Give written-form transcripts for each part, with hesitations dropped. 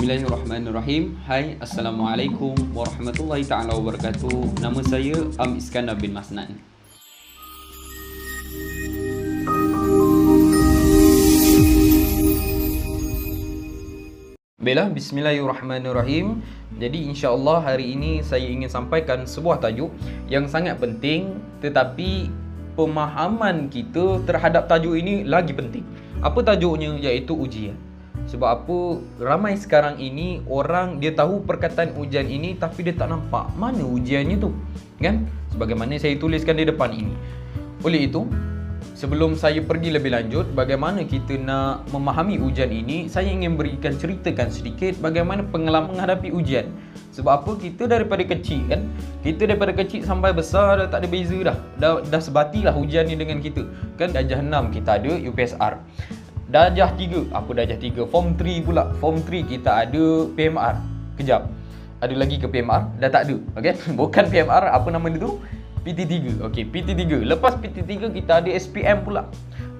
Bismillahirrahmanirrahim. Hai, Assalamualaikum warahmatullahi ta'ala wabarakatuh. Nama saya Iskandar bin Masnan. Baiklah, Bismillahirrahmanirrahim. Jadi insya-Allah hari ini saya ingin sampaikan sebuah tajuk yang sangat penting, tetapi pemahaman kita terhadap tajuk ini lagi penting. Apa tajuknya? Iaitu ujian. Sebab apa? Ramai sekarang ini orang dia tahu perkataan ujian ini tapi dia tak nampak mana ujiannya tu, kan? Sebagaimana saya tuliskan di depan ini. Oleh itu, sebelum saya pergi lebih lanjut bagaimana kita nak memahami ujian ini, saya ingin ceritakan sedikit bagaimana pengalaman menghadapi ujian. Sebab apa? Kita daripada kecil, kan? Kita daripada kecil sampai besar dah tak ada beza dah sebatilah ujian ni dengan kita. Kan darjah 6 kita ada UPSR. Darjah 3, apa darjah 3? Form 3 pula. Form 3 kita ada PMR. Kejap. Ada lagi ke PMR? Dah tak ada. Okey. Bukan PMR, apa nama dia tu? PT3. Okey, PT3. Lepas PT3 kita ada SPM pula.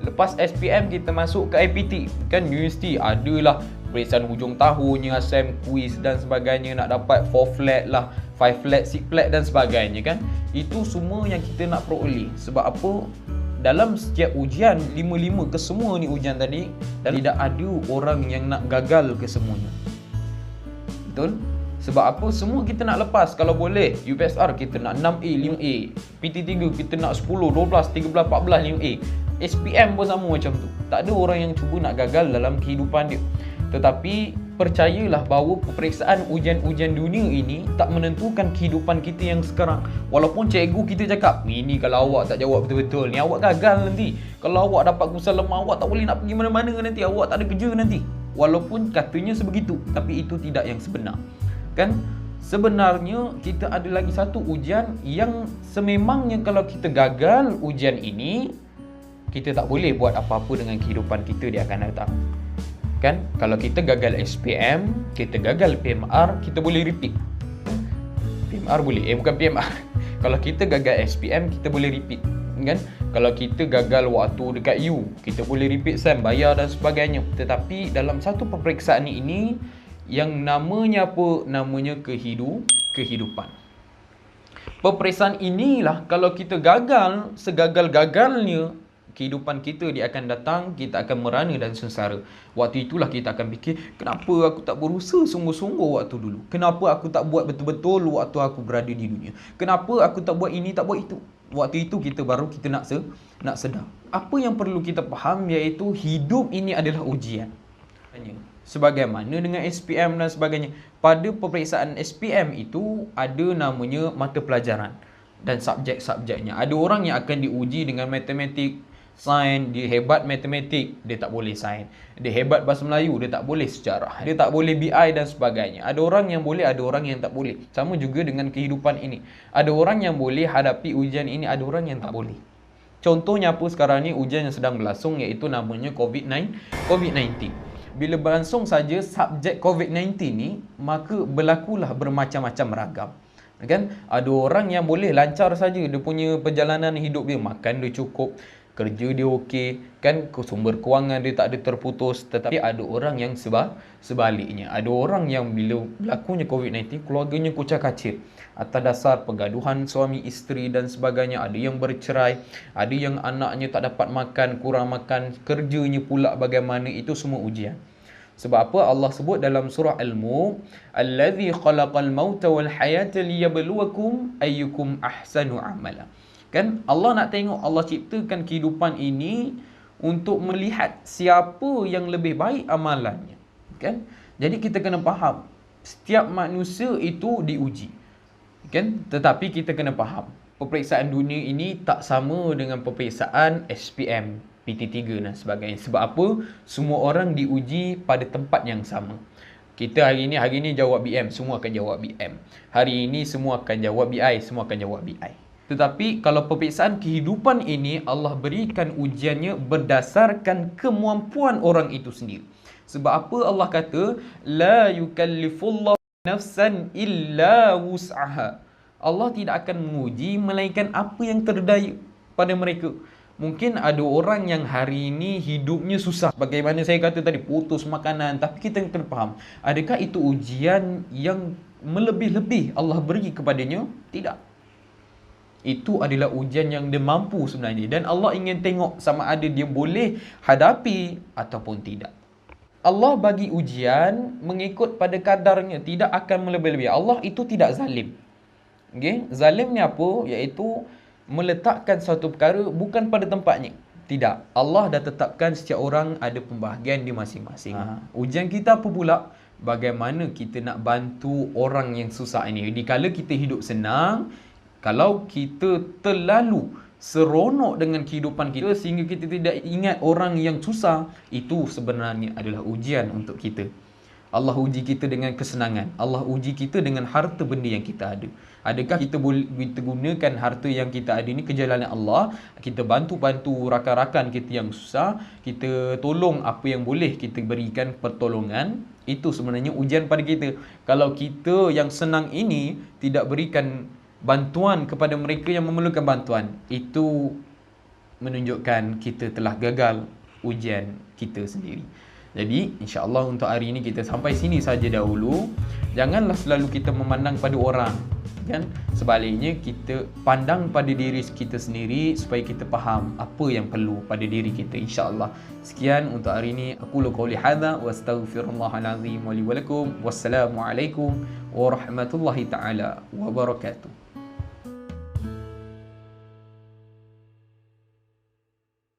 Lepas SPM kita masuk ke IPT. Kan universiti adalah peperiksaan hujung tahunnya, SEM, quiz dan sebagainya, nak dapat 4 flat lah, 5 flat, 6 flat dan sebagainya, kan. Itu semua yang kita nak peroleh. Sebab apa? Dalam setiap ujian, 5-5 ke semua ni ujian tadi, dan tidak ada orang yang nak gagal ke semuanya. Betul? Sebab apa? Semua kita nak lepas kalau boleh. UPSR kita nak 6A, 5A. PT3 kita nak 10, 12, 13, 14, 5A. SPM pun sama macam tu. Tak ada orang yang cuba nak gagal dalam kehidupan dia. Tetapi percayalah bahawa peperiksaan ujian-ujian dunia ini tak menentukan kehidupan kita yang sekarang. Walaupun cikgu kita cakap, ini kalau awak tak jawab betul-betul, ni awak gagal nanti. Kalau awak dapat kursus lemah, awak tak boleh nak pergi mana-mana nanti, awak tak ada kerja nanti. Walaupun katanya sebegitu, tapi itu tidak yang sebenar. Kan? Sebenarnya kita ada lagi satu ujian yang sememangnya kalau kita gagal ujian ini, kita tak boleh buat apa-apa dengan kehidupan kita di akan datang. Kan? Kalau kita gagal SPM, kita gagal PMR, kita boleh repeat. PMR boleh, bukan PMR. Kalau kita gagal SPM, kita boleh repeat, kan? Kalau kita gagal waktu dekat U, kita boleh repeat SEM, bayar dan sebagainya. Tetapi dalam satu peperiksaan ini yang namanya apa? Namanya kehidupan. Peperiksaan inilah kalau kita gagal, segagal-gagalnya kehidupan kita dia akan datang, kita akan merana dan sengsara. Waktu itulah kita akan fikir, kenapa aku tak berusaha sungguh-sungguh waktu dulu? Kenapa aku tak buat betul-betul waktu aku berada di dunia? Kenapa aku tak buat ini, tak buat itu? Waktu itu kita nak sedar. Apa yang perlu kita faham iaitu hidup ini adalah ujian. Sebagaimana dengan SPM dan sebagainya. Pada peperiksaan SPM itu ada namanya mata pelajaran dan subjek-subjeknya. Ada orang yang akan diuji dengan matematik, sains, dia hebat matematik, dia tak boleh sains. Dia hebat bahasa Melayu, dia tak boleh sejarah. Dia tak boleh BI dan sebagainya. Ada orang yang boleh, ada orang yang tak boleh. Sama juga dengan kehidupan ini. Ada orang yang boleh hadapi ujian ini, ada orang yang tak boleh. Contohnya apa sekarang ni, ujian yang sedang berlangsung iaitu namanya COVID-19. Bila berlangsung saja subjek COVID-19 ni, maka berlakulah bermacam-macam ragam. Kan? Ada orang yang boleh lancar saja dia punya perjalanan hidup dia, makan dia cukup, kerja dia okey, kan, sumber kewangan dia tak ada terputus. Tetapi ada orang yang sebaliknya. Ada orang yang bila berlakunya COVID-19, keluarganya kucak-kacir atas dasar pergaduhan suami isteri dan sebagainya. Ada yang bercerai, ada yang anaknya tak dapat makan, kurang makan, kerjanya pula bagaimana. Itu semua ujian. Sebab apa? Allah sebut dalam surah Al-Mulk, allazi khalaqal mauta wal hayata liyabluwakum ayyukum ahsanu amala. Kan? Allah nak tengok, Allah ciptakan kehidupan ini untuk melihat siapa yang lebih baik amalannya. Kan? Jadi kita kena faham, setiap manusia itu diuji. Kan? Tetapi kita kena faham, peperiksaan dunia ini tak sama dengan peperiksaan SPM, PT3 dan sebagainya. Sebab apa? Semua orang diuji pada tempat yang sama. Kita hari ini jawab BM, semua akan jawab BM. Hari ini semua akan jawab BI, semua akan jawab BI. Tetapi kalau peperiksaan kehidupan ini, Allah berikan ujiannya berdasarkan kemampuan orang itu sendiri. Sebab apa Allah kata, la yukallifullahu nafsan illa wus'aha. Allah tidak akan menguji melainkan apa yang terdaya pada mereka. Mungkin ada orang yang hari ini hidupnya susah. Bagaimana saya kata tadi, putus makanan. Tapi kita kena faham, adakah itu ujian yang melebih-lebih Allah beri kepadanya? Tidak. Itu adalah ujian yang dia mampu sebenarnya. Dan Allah ingin tengok sama ada dia boleh hadapi ataupun tidak. Allah bagi ujian mengikut pada kadarnya, tidak akan melebih-lebih. Allah itu tidak zalim. Okay? Zalim ni apa? Iaitu meletakkan satu perkara bukan pada tempatnya. Tidak. Allah dah tetapkan setiap orang ada pembahagian di masing-masing. Ujian kita apa pula? Bagaimana kita nak bantu orang yang susah ini. Dikala kita hidup senang, kalau kita terlalu seronok dengan kehidupan kita sehingga kita tidak ingat orang yang susah, itu sebenarnya adalah ujian untuk kita. Allah uji kita dengan kesenangan. Allah uji kita dengan harta benda yang kita ada. Adakah kita boleh gunakan harta yang kita ada ini ke jalan Allah? Kita bantu-bantu rakan-rakan kita yang susah. Kita tolong apa yang boleh kita berikan pertolongan. Itu sebenarnya ujian pada kita. Kalau kita yang senang ini tidak berikan bantuan kepada mereka yang memerlukan bantuan, itu menunjukkan kita telah gagal ujian kita sendiri. Jadi insya-Allah untuk hari ini kita sampai sini saja dahulu. Janganlah selalu kita memandang pada orang, kan? Sebaliknya kita pandang pada diri kita sendiri supaya kita faham apa yang perlu pada diri kita, insya-Allah. Sekian untuk hari ini. Aqulu qouli hadza wa astaghfirullahal azim wa li wa lakum. Wassalamualaikum warahmatullahi taala wabarakatuh.